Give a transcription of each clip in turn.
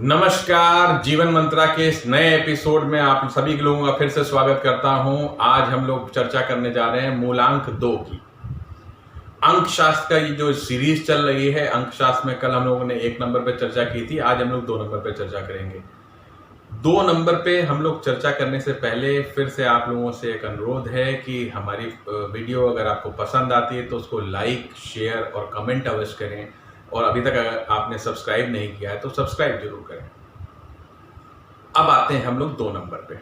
नमस्कार। जीवन मंत्रा के इस नए एपिसोड में आप सभी लोगों का फिर से स्वागत करता हूं। आज हम लोग चर्चा करने जा रहे हैं मूलांक 2 की। अंक शास्त्र का ये जो सीरीज चल रही है, अंक शास्त्र में कल हम लोगों ने 1 नंबर पे चर्चा की थी, आज हम लोग 2 नंबर पे चर्चा करेंगे। 2 नंबर पे हम लोग चर्चा करने से पहले फिर से आप लोगों से एक अनुरोध है कि हमारी वीडियो अगर आपको पसंद आती है तो उसको लाइक, शेयर और कमेंट अवश्य करें, और अभी तक अगर आपने सब्सक्राइब नहीं किया है तो सब्सक्राइब जरूर करें। अब आते हैं हम लोग 2 नंबर पे।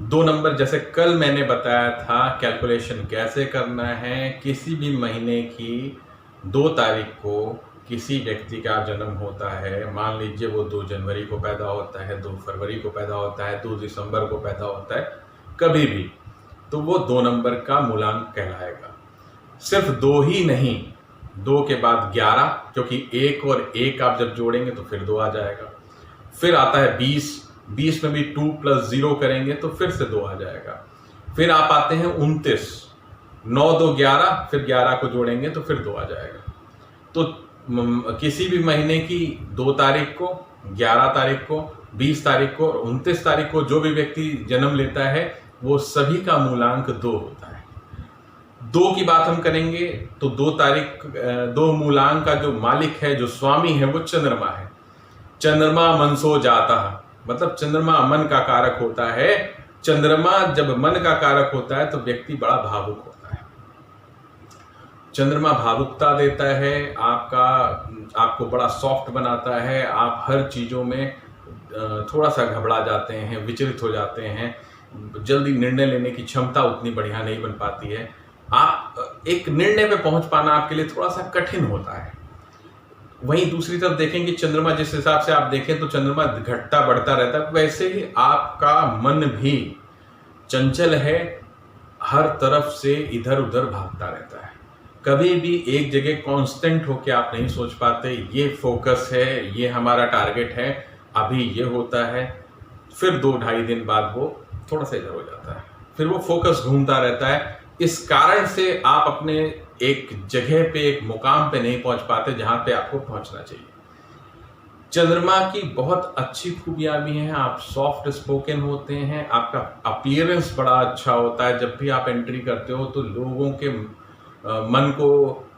2 नंबर, जैसे कल मैंने बताया था कैलकुलेशन कैसे करना है। किसी भी महीने की 2 तारीख को किसी व्यक्ति का जन्म होता है, मान लीजिए वो 2 जनवरी को पैदा होता है, 2 फरवरी को पैदा होता है, 2 दिसंबर को पैदा होता है, कभी भी, तो वो 2 नंबर का मूलांक कहलाएगा। सिर्फ 2 ही नहीं, 2 के बाद 11, क्योंकि 1 और 1 आप जब जोड़ेंगे तो फिर 2 आ जाएगा। फिर आता है 20, 20 में भी 2 + 0 करेंगे तो फिर से 2 आ जाएगा। फिर आप आते हैं 29, 9 2 11, फिर 11 को जोड़ेंगे तो फिर 2 आ जाएगा। तो किसी भी महीने की 2 तारीख को, 11 तारीख को, 20 तारीख को और 29 तारीख को जो भी व्यक्ति जन्म लेता है वो सभी का मूलांक 2 होता है। 2 की बात हम करेंगे तो 2 मूलांक का जो मालिक है, जो स्वामी है, वो चंद्रमा है। चंद्रमा मनसो जाता है, मतलब चंद्रमा मन का कारक होता है। चंद्रमा जब मन का कारक होता है तो व्यक्ति बड़ा भावुक होता है। चंद्रमा भावुकता देता है, आपको बड़ा सॉफ्ट बनाता है। आप हर चीजों में थोड़ा सा घबरा जाते हैं, विचलित हो जाते हैं, जल्दी निर्णय लेने की क्षमता उतनी बढ़िया नहीं बन पाती है। आप एक निर्णय पे पहुंच पाना आपके लिए थोड़ा सा कठिन होता है। वहीं दूसरी तरफ देखेंगे, चंद्रमा जिस हिसाब से आप देखें तो चंद्रमा घटता बढ़ता रहता है, वैसे ही आपका मन भी चंचल है, हर तरफ से इधर उधर भागता रहता है। कभी भी एक जगह कांस्टेंट होके आप नहीं सोच पाते। ये फोकस है, ये हमारा टारगेट है, अभी ये होता है, फिर 2-2.5 दिन बाद वो थोड़ा सा इधर हो जाता है, फिर वो फोकस घूमता रहता है। इस कारण से आप अपने एक जगह पे, एक मुकाम पे नहीं पहुंच पाते जहां पे आपको पहुंचना चाहिए। चंद्रमा की बहुत अच्छी खूबियां भी हैं। आप सॉफ्ट स्पोकन होते हैं, आपका अपीयरेंस बड़ा अच्छा होता है। जब भी आप एंट्री करते हो तो लोगों के मन को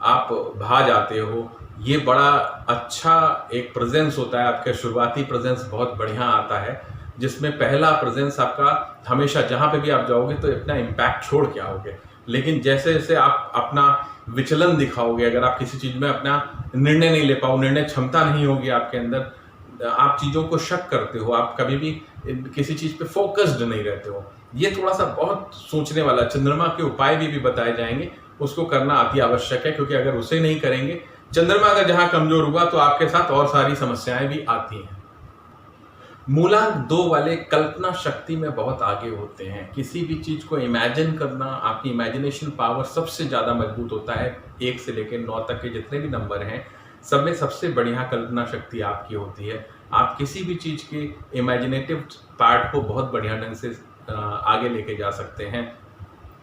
आप भा जाते हो। ये बड़ा अच्छा एक प्रेजेंस होता है आपका। शुरुआती प्रेजेंस बहुत बढ़िया आता है, जिसमें पहला प्रेजेंस आपका हमेशा जहां पे भी आप जाओगे तो इतना इम्पैक्ट छोड़ के आओगे। लेकिन जैसे जैसे आप अपना विचलन दिखाओगे, अगर आप किसी चीज में अपना निर्णय नहीं ले पाओ, निर्णय क्षमता नहीं होगी आपके अंदर, आप चीजों को शक करते हो, आप कभी भी किसी चीज पे फोकस्ड नहीं रहते हो। ये थोड़ा सा बहुत सोचने वाला। चंद्रमा के उपाय भी बताए जाएंगे, उसको करना अति आवश्यक है, क्योंकि अगर उसे नहीं करेंगे, चंद्रमा अगर जहां कमजोर हुआ तो आपके साथ और सारी समस्याएं भी आती हैं। मूलांक 2 वाले कल्पना शक्ति में बहुत आगे होते हैं। किसी भी चीज को इमेजिन करना, आपकी इमेजिनेशन पावर सबसे ज्यादा मजबूत होता है। 1 से लेकर 9 तक के जितने भी नंबर हैं, सब में सबसे बढ़िया कल्पना शक्ति आपकी होती है। आप किसी भी चीज के इमेजिनेटिव पार्ट को बहुत बढ़िया ढंग से आगे लेके जा सकते हैं।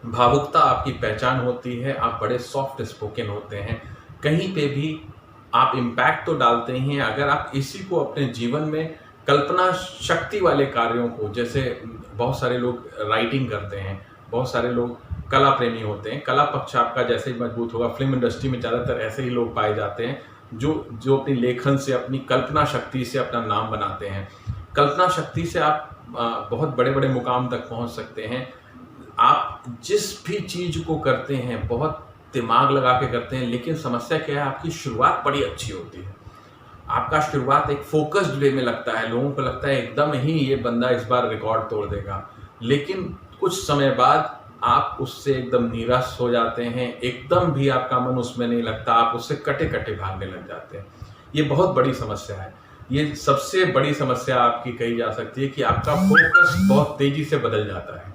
भावुकता आपकी पहचान होती है। आप बड़े सॉफ्ट स्पोकन होते हैं। कहीं पे भी आप इम्पैक्ट तो डालते ही हैं। अगर आप इसी को अपने जीवन में कल्पना शक्ति वाले कार्यों को, जैसे बहुत सारे लोग राइटिंग करते हैं, बहुत सारे लोग कला प्रेमी होते हैं, कला पक्ष आपका जैसे ही मजबूत होगा, फिल्म इंडस्ट्री में ज़्यादातर ऐसे ही लोग पाए जाते हैं जो अपनी लेखन से, अपनी कल्पना शक्ति से अपना नाम बनाते हैं। कल्पना शक्ति से आप बहुत बड़े बड़े मुकाम तक पहुंच सकते हैं। आप जिस भी चीज़ को करते हैं बहुत दिमाग लगा के करते हैं, लेकिन समस्या क्या है, आपकी शुरुआत बड़ी अच्छी होती है। आपका शुरुआत एक फोकस्ड वे में लगता है, लोगों को लगता है एकदम ही ये बंदा इस बार रिकॉर्ड तोड़ देगा, लेकिन कुछ समय बाद आप उससे एकदम निराश हो जाते हैं, एकदम भी आपका मन उसमें नहीं लगता, आप उससे कटे कटे भागने लग जाते हैं। ये बहुत बड़ी समस्या है। ये सबसे बड़ी समस्या आपकी कही जा सकती है कि आपका फोकस बहुत तेजी से बदल जाता है।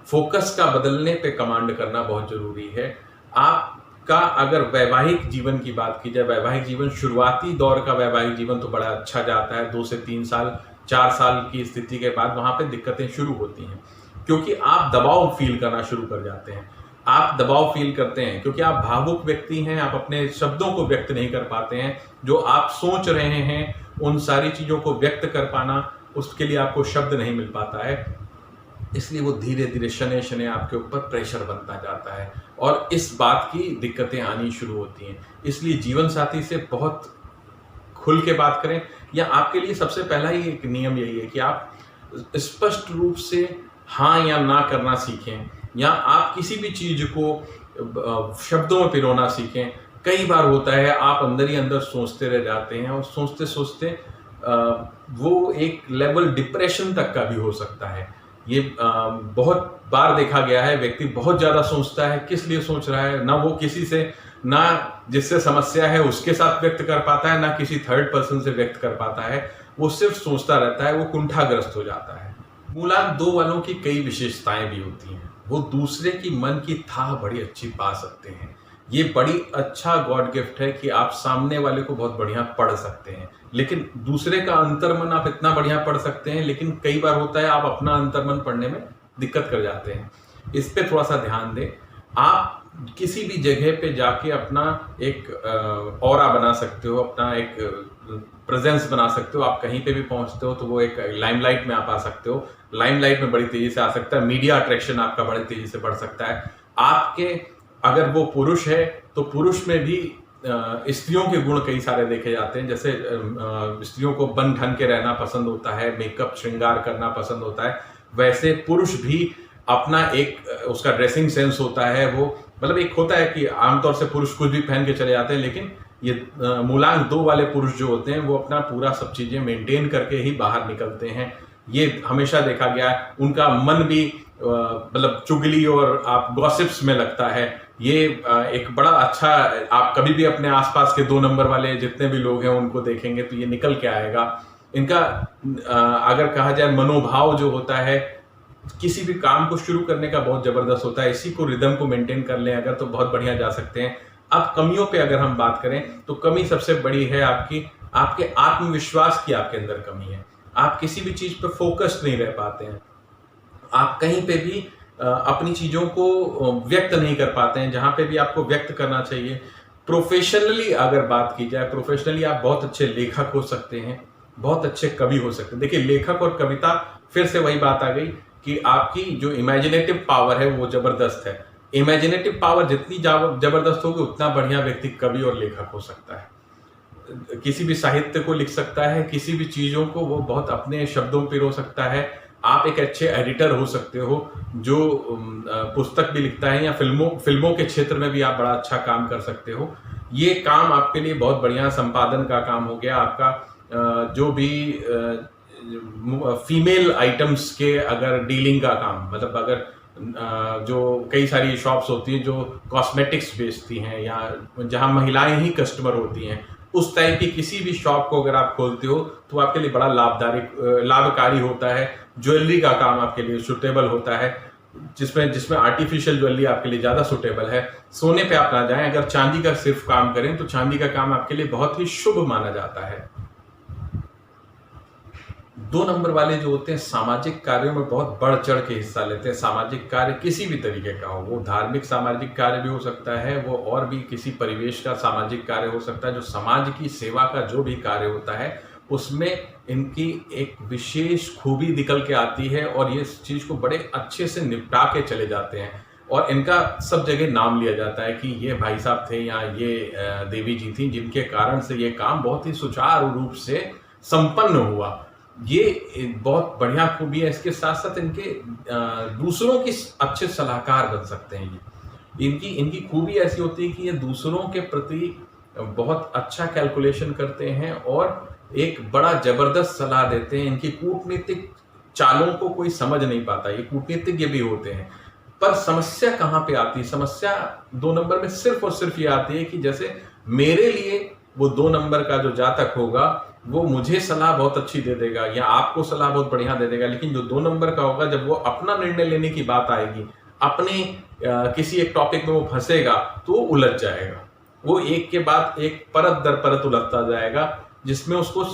फोकस का बदलने पे कमांड करना बहुत जरूरी है। आपका अगर वैवाहिक जीवन की बात की जाए, वैवाहिक जीवन, शुरुआती दौर का वैवाहिक जीवन तो बड़ा अच्छा जाता है। 2 से 3 साल, 4 साल की स्थिति के बाद वहां पे दिक्कतें शुरू होती हैं, क्योंकि आप दबाव फील करना शुरू कर जाते हैं। आप दबाव फील करते हैं क्योंकि आप भावुक व्यक्ति हैं, आप अपने शब्दों को व्यक्त नहीं कर पाते हैं। जो आप सोच रहे हैं उन सारी चीज़ों को व्यक्त कर पाना, उसके लिए आपको शब्द नहीं मिल पाता है, इसलिए वो धीरे धीरे शनै शनै आपके ऊपर प्रेशर बनता जाता है और इस बात की दिक्कतें आनी शुरू होती हैं। इसलिए जीवन साथी से बहुत खुल के बात करें, या आपके लिए सबसे पहला ही एक नियम यही है कि आप स्पष्ट रूप से हाँ या ना करना सीखें, या आप किसी भी चीज़ को शब्दों में पिरोना सीखें। कई बार होता है आप अंदर ही अंदर सोचते रह जाते हैं और सोचते सोचते वो एक लेवल डिप्रेशन तक का भी हो सकता है। ये बहुत बार देखा गया है, व्यक्ति बहुत ज़्यादा सोचता है, किस लिए सोच रहा है, ना वो किसी से, ना जिससे समस्या है उसके साथ व्यक्त कर पाता है, ना किसी थर्ड पर्सन से व्यक्त कर पाता है, वो सिर्फ सोचता रहता है, वो कुंठाग्रस्त हो जाता है। मूलांक 2 वालों की कई विशेषताएं भी होती हैं। वो दूसरे की मन की थाह बड़ी अच्छी पा सकते हैं। ये बड़ी अच्छा गॉड गिफ्ट है कि आप सामने वाले को बहुत बढ़िया पढ़ सकते हैं, लेकिन दूसरे का अंतर्मन आप इतना बढ़िया पढ़ सकते हैं, लेकिन कई बार होता है आप अपना अंतर्मन पढ़ने में दिक्कत कर जाते हैं। इस पे थोड़ा सा ध्यान दें। आप किसी भी जगह पे जाके अपना एक ऑरा बना सकते हो, अपना एक प्रेजेंस बना सकते हो। आप कहीं पे भी पहुंचते हो तो वो एक लाइमलाइट में आप आ सकते हो। लाइमलाइट में बड़ी तेजी से आ सकता है, मीडिया अट्रैक्शन आपका बड़ी तेजी से बढ़ सकता है। आपके अगर वो पुरुष है तो पुरुष में भी स्त्रियों के गुण कई सारे देखे जाते हैं। जैसे स्त्रियों को बन ठन के रहना पसंद होता है, मेकअप श्रृंगार करना पसंद होता है, वैसे पुरुष भी अपना एक उसका ड्रेसिंग सेंस होता है। वो मतलब एक होता है कि आमतौर से पुरुष कुछ भी पहन के चले जाते हैं, लेकिन ये मूलांक 2 वाले पुरुष जो होते हैं वो अपना पूरा सब चीजें मेंटेन करके ही बाहर निकलते हैं। ये हमेशा देखा गया है। उनका मन भी मतलब चुगली और आप गॉसिप्स में लगता है। ये एक बड़ा अच्छा, आप कभी भी अपने आसपास के 2 नंबर वाले जितने भी लोग हैं उनको देखेंगे तो ये निकल के आएगा। इनका अगर कहा जाए मनोभाव जो होता है किसी भी काम को शुरू करने का बहुत जबरदस्त होता है। इसी को रिदम को मेंटेन कर लें अगर तो बहुत बढ़िया जा सकते हैं। अब कमियों पे अगर हम बात करें तो कमी सबसे बड़ी है आपके आत्मविश्वास की आपके अंदर कमी है। आप किसी भी चीज पर फोकस्ड नहीं रह पाते हैं। आप कहीं पे भी अपनी चीजों को व्यक्त नहीं कर पाते हैं जहां पे भी आपको व्यक्त करना चाहिए। प्रोफेशनली अगर बात की जाए, प्रोफेशनली आप बहुत अच्छे लेखक हो सकते हैं, बहुत अच्छे कवि हो सकते हैं। देखिए, लेखक और कविता, फिर से वही बात आ गई कि आपकी जो इमेजिनेटिव पावर है वो जबरदस्त है। इमेजिनेटिव पावर जितनी जबरदस्त होगी उतना बढ़िया व्यक्ति कवि और लेखक हो सकता है। किसी भी साहित्य को लिख सकता है, किसी भी चीजों को वो बहुत अपने शब्दों पे रो सकता है। आप एक अच्छे एडिटर हो सकते हो जो पुस्तक भी लिखता है, या फिल्मों के क्षेत्र में भी आप बड़ा अच्छा काम कर सकते हो। ये काम आपके लिए बहुत बढ़िया संपादन का काम हो गया। आपका जो भी फीमेल आइटम्स के अगर डीलिंग का काम, मतलब अगर जो कई सारी शॉप्स होती हैं जो कॉस्मेटिक्स बेचती हैं या जहां महिलाएं ही कस्टमर होती हैं, उस टाइप की किसी भी शॉप को अगर आप खोलते हो तो आपके लिए बड़ा लाभकारी होता है। ज्वेलरी का काम आपके लिए सुटेबल होता है, जिसमें आर्टिफिशियल ज्वेलरी आपके लिए ज्यादा सुटेबल है। सोने पे आप ना जाएं, अगर चांदी का सिर्फ काम करें तो चांदी का काम आपके लिए बहुत ही शुभ माना जाता है। 2 नंबर वाले जो होते हैं सामाजिक कार्यों में बहुत बढ़ चढ़ के हिस्सा लेते हैं। सामाजिक कार्य किसी भी तरीके का हो, वो धार्मिक सामाजिक कार्य भी हो सकता है, वो और भी किसी परिवेश का सामाजिक कार्य हो सकता है। जो समाज की सेवा का जो भी कार्य होता है उसमें इनकी एक विशेष खूबी निकल के आती है और ये इस चीज को बड़े अच्छे से निपटा के चले जाते हैं। और इनका सब जगह नाम लिया जाता है कि ये भाई साहब थे या ये देवी जी थी जिनके कारण से ये काम बहुत ही सुचारू रूप से संपन्न हुआ। ये बहुत बढ़िया खूबी है। इसके साथ साथ इनके दूसरों की अच्छे सलाहकार बन सकते हैं। इनकी खूबी ऐसी होती है कि ये दूसरों के प्रति बहुत अच्छा कैलकुलेशन करते हैं और एक बड़ा जबरदस्त सलाह देते हैं। इनकी कूटनीतिक चालों को कोई समझ नहीं पाता, ये कूटनीतिज्ञ भी होते हैं। पर समस्या कहाँ पे आती है? समस्या 2 नंबर में सिर्फ और सिर्फ ये आती है कि जैसे मेरे लिए वो 2 नंबर का जो जातक होगा वो मुझे सलाह बहुत अच्छी दे देगा या आपको सलाह बहुत बढ़िया दे देगा, लेकिन जो 2 नंबर का होगा जब वो अपना निर्णय लेने की बात आएगी, अपने किसी एक टॉपिक में वो फंसेगा तो वो उलझ जाएगा। वो एक के बाद एक परत दर परत उलझता जाएगा जिसमें उसको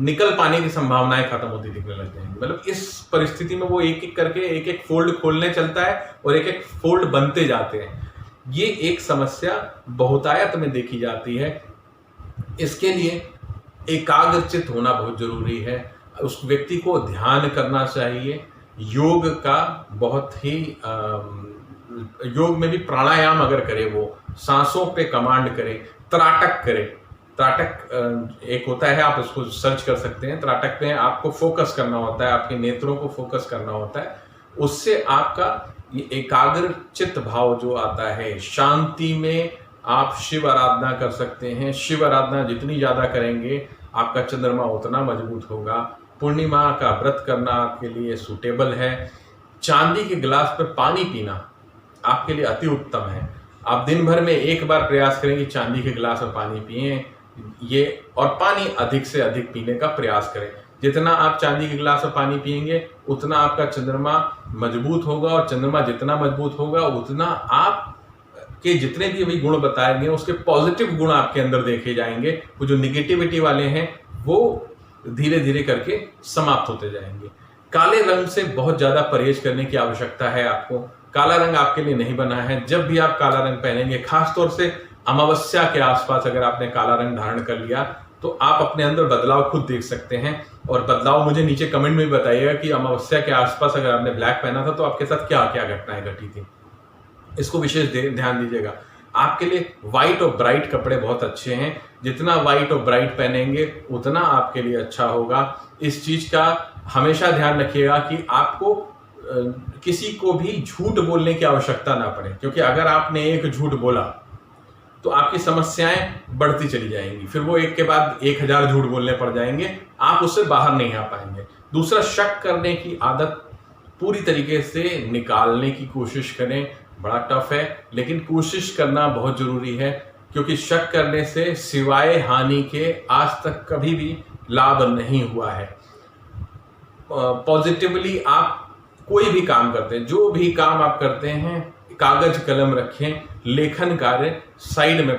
निकल पाने की संभावनाएं खत्म होती दिखने लग जाएंगी। मतलब इस परिस्थिति में वो एक एक करके एक एक फोल्ड खोलने चलता है और एक एक फोल्ड बनते जाते हैं। ये एक समस्या बहुतायत में देखी जाती है। इसके लिए एकाग्रचित होना बहुत जरूरी है। उस व्यक्ति को ध्यान करना चाहिए। योग का बहुत ही योग में भी प्राणायाम अगर करे, वो सांसों पे कमांड करे, त्राटक करे। त्राटक एक होता है, आप उसको सर्च कर सकते हैं। त्राटक में आपको फोकस करना होता है, आपके नेत्रों को फोकस करना होता है। उससे आपका ये एकाग्र चित्त भाव जो आता है, शांति में आप शिव आराधना कर सकते हैं। शिव आराधना जितनी ज़्यादा करेंगे आपका चंद्रमा उतना मजबूत होगा। पूर्णिमा का व्रत करना आपके लिए सूटेबल है। चांदी के गिलास पर पानी पीना आपके लिए अति उत्तम है। आप दिन भर में एक बार प्रयास करें कि चांदी के गिलास में पानी पिएं, ये और पानी अधिक से अधिक पीने का प्रयास करें। जितना आप चांदी के गिलास में पानी पिएंगे उतना आपका चंद्रमा मजबूत होगा, और चंद्रमा जितना मजबूत होगा उतना आप के जितने भी अभी गुण बताए गए उसके पॉजिटिव गुण आपके अंदर देखे जाएंगे। वो जो निगेटिविटी वाले हैं वो धीरे धीरे करके समाप्त होते जाएंगे। काले रंग से बहुत ज्यादा परहेज करने की आवश्यकता है आपको। काला रंग आपके लिए नहीं बना है। जब भी आप काला रंग पहनेंगे, खासतौर से अमावस्या के आसपास अगर आपने काला रंग धारण कर लिया तो आप अपने अंदर बदलाव खुद देख सकते हैं। और बदलाव मुझे नीचे कमेंट में बताइएगा कि अमावस्या के आसपास अगर आपने ब्लैक पहना था तो आपके साथ क्या क्या घटनाएं घटी थी। इसको विशेष ध्यान दीजिएगा। आपके लिए व्हाइट और ब्राइट कपड़े बहुत अच्छे हैं। जितना व्हाइट और ब्राइट पहनेंगे उतना आपके लिए अच्छा होगा। इस चीज का हमेशा ध्यान रखिएगा कि आपको किसी को भी झूठ बोलने की आवश्यकता ना पड़े, क्योंकि अगर आपने एक झूठ बोला तो आपकी समस्याएं बढ़ती चली जाएंगी। फिर वो एक के बाद 1000 झूठ बोलने पड़ जाएंगे, आप उससे बाहर नहीं आ पाएंगे। दूसरा, शक करने की आदत पूरी तरीके से निकालने की कोशिश करें। बड़ा टफ है लेकिन कोशिश करना बहुत जरूरी है, क्योंकि शक करने से सिवाय हानि के आज तक कभी भी लाभ नहीं हुआ है। पॉजिटिवली आप कोई भी काम करते हैं, जो भी काम आप करते हैं, कागज कलम रखें, लेखन कार्य साइड में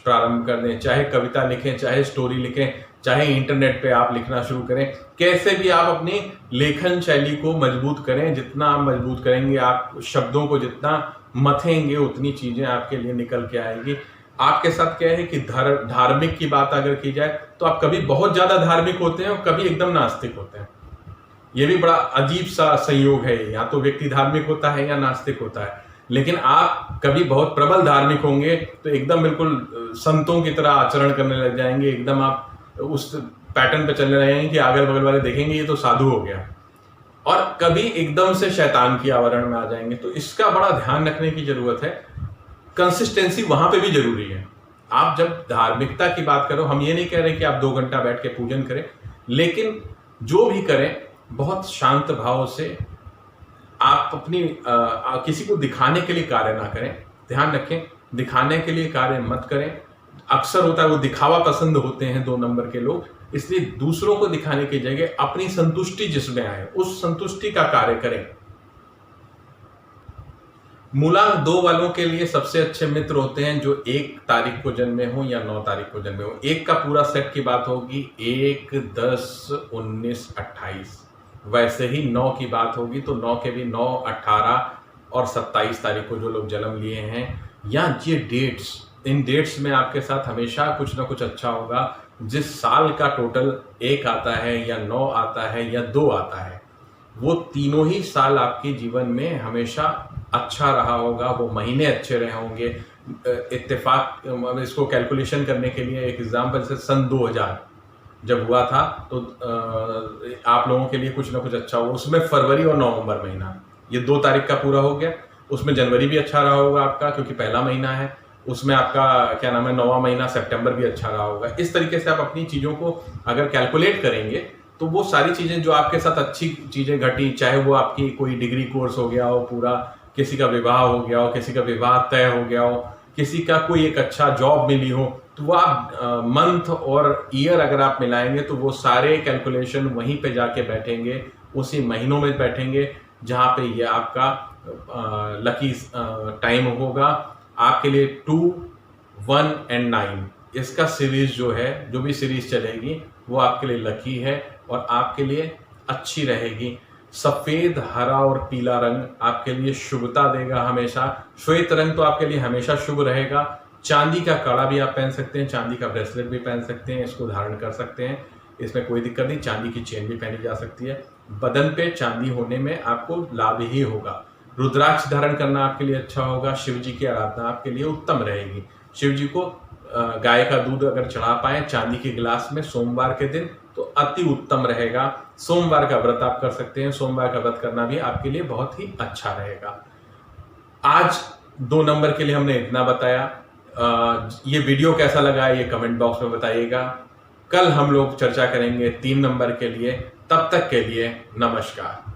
प्रारंभ कर दें। चाहे कविता लिखें, चाहे स्टोरी लिखें, चाहे इंटरनेट पे आप लिखना शुरू करें। कैसे भी आप अपनी लेखन शैली को मजबूत करें। जितना आप मजबूत करेंगे, आप शब्दों को जितना मथेंगे उतनी चीजें आपके लिए निकल के आएगी। आपके साथ क्या है कि धार्मिक की बात अगर की जाए तो आप कभी बहुत ज्यादा धार्मिक होते हैं और कभी एकदम नास्तिक होते हैं। ये भी बड़ा अजीब सा संयोग है। या तो व्यक्ति धार्मिक होता है या नास्तिक होता है। लेकिन आप कभी बहुत प्रबल धार्मिक होंगे तो एकदम बिल्कुल संतों की तरह आचरण करने लग जाएंगे। एकदम आप उस पैटर्न पे चलने लगेंगे कि अगल बगल वाले देखेंगे ये तो साधु हो गया। और कभी एकदम से शैतान की आवरण में आ जाएंगे। तो इसका बड़ा ध्यान रखने की जरूरत है। कंसिस्टेंसी वहां पे भी जरूरी है। आप जब धार्मिकता की बात करो, हम ये नहीं कह रहे कि आप 2 घंटा बैठ के पूजन करें, लेकिन जो भी करें बहुत शांत भाव से। आप अपनी किसी को दिखाने के लिए कार्य ना करें। ध्यान रखें, दिखाने के लिए कार्य मत करें। अक्सर होता है वो दिखावा पसंद होते हैं 2 नंबर के लोग, इसलिए दूसरों को दिखाने की जगह अपनी संतुष्टि जिसमें आए उस संतुष्टि का कार्य करें। मूलांक 2 वालों के लिए सबसे अच्छे मित्र होते हैं जो 1 तारीख को जन्मे हो या 9 तारीख को जन्मे हो। 1 का पूरा सेट की बात होगी, 1, 10, 19, 28। वैसे ही 9 की बात होगी तो 9 के भी 9, 18 और 27 तारीख को जो लोग जन्म लिए हैं, या ये डेट्स, इन डेट्स में आपके साथ हमेशा कुछ ना कुछ अच्छा होगा। जिस साल का टोटल 1 आता है या 9 आता है या 2 आता है, वो तीनों ही साल आपके जीवन में हमेशा अच्छा रहा होगा। वो महीने अच्छे रहे होंगे। इत्तेफाक इसको कैलकुलेशन करने के लिए एक एग्जाम्पल से सन 2000 जब हुआ था तो आप लोगों के लिए कुछ ना कुछ अच्छा हुआ। उसमें फरवरी और नवंबर महीना, ये 2 तारीख का पूरा हो गया। उसमें जनवरी भी अच्छा रहा होगा आपका, क्योंकि पहला महीना है। उसमें आपका क्या नाम है, 9वां महीना सितंबर भी अच्छा रहा होगा। इस तरीके से आप अपनी चीज़ों को अगर कैलकुलेट करेंगे तो वो सारी चीज़ें जो आपके साथ अच्छी चीज़ें घटी, चाहे वो आपकी कोई डिग्री कोर्स हो गया हो पूरा, किसी का विवाह हो गया हो, किसी का विवाह तय हो गया हो, किसी का कोई एक अच्छा जॉब मिली हो, तो वो आप मंथ और ईयर अगर आप मिलाएंगे तो वो सारे कैलकुलेशन वहीं पे जाके बैठेंगे, उसी महीनों में बैठेंगे जहाँ पे ये आपका लकी टाइम होगा आपके लिए। 2, 1 और 9 इसका सीरीज जो है, जो भी सीरीज चलेगी वो आपके लिए लकी है और आपके लिए अच्छी रहेगी। सफेद, हरा और पीला रंग आपके लिए शुभता देगा हमेशा। श्वेत रंग तो आपके लिए हमेशा शुभ रहेगा। चांदी का कड़ा भी आप पहन सकते हैं, चांदी का ब्रेसलेट भी पहन सकते हैं, इसको धारण कर सकते हैं, इसमें कोई दिक्कत नहीं। चांदी की चेन भी पहनी जा सकती है। बदन पे चांदी होने में आपको लाभ ही होगा। रुद्राक्ष धारण करना आपके लिए अच्छा होगा। शिव जी की आराधना आपके लिए उत्तम रहेगी। शिव जी को गाय का दूध अगर चढ़ा पाए चांदी के गिलास में सोमवार के दिन तो अति उत्तम रहेगा। सोमवार का व्रत आप कर सकते हैं। सोमवार का व्रत करना भी आपके लिए बहुत ही अच्छा रहेगा। आज 2 नंबर के लिए हमने इतना बताया। ये वीडियो कैसा लगा ये कमेंट बॉक्स में बताइएगा। कल हम लोग चर्चा करेंगे 3 नंबर के लिए। तब तक के लिए नमस्कार।